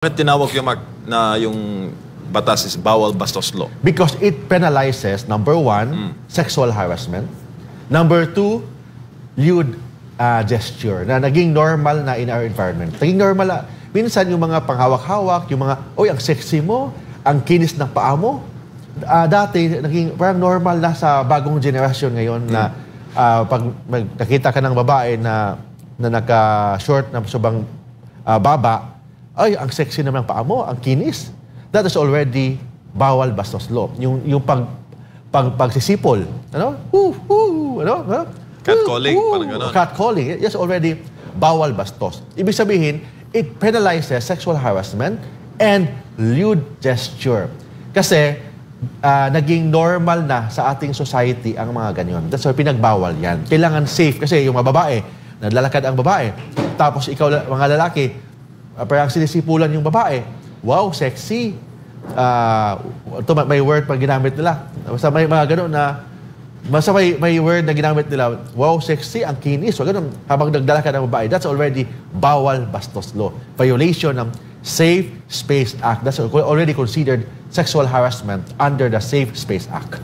Bakit tinawag yung, na yung batas is bawal bastos law? Because it penalizes, number one, sexual harassment. Number two, lewd gesture na naging normal na in our environment. Naging normal minsan yung mga panghawak-hawak, yung mga, oy, ang sexy mo, ang kinis ng paa mo. Dati, naging parang normal na sa bagong generasyon ngayon na pag nakita ka ng babae na naka-short na subang baba, ay, ang sexy naman ng paa mo, ang kinis. That is already bawal bastos law. Yung pagsisipol, ano? Ano? Catcalling, parang gano'n. Catcalling, yes, already bawal bastos. Ibig sabihin, it penalizes sexual harassment and lewd gesture. Kasi, naging normal na sa ating society ang mga ganyan. That's why pinagbawal yan. Kailangan safe kasi yung mga babae, naglalakad ang babae, tapos ikaw, mga lalaki, parang sinisipulan yung babae. Wow, sexy. Ito may word pag ginamit nila. Basta may mga gano'n na, basta may word na ginamit nila, wow, sexy, ang kinis. So, gano'n, habang naglalakad ang babae, that's already bawal bastos law. Violation ng Safe Space Act. That's already considered sexual harassment under the Safe Space Act.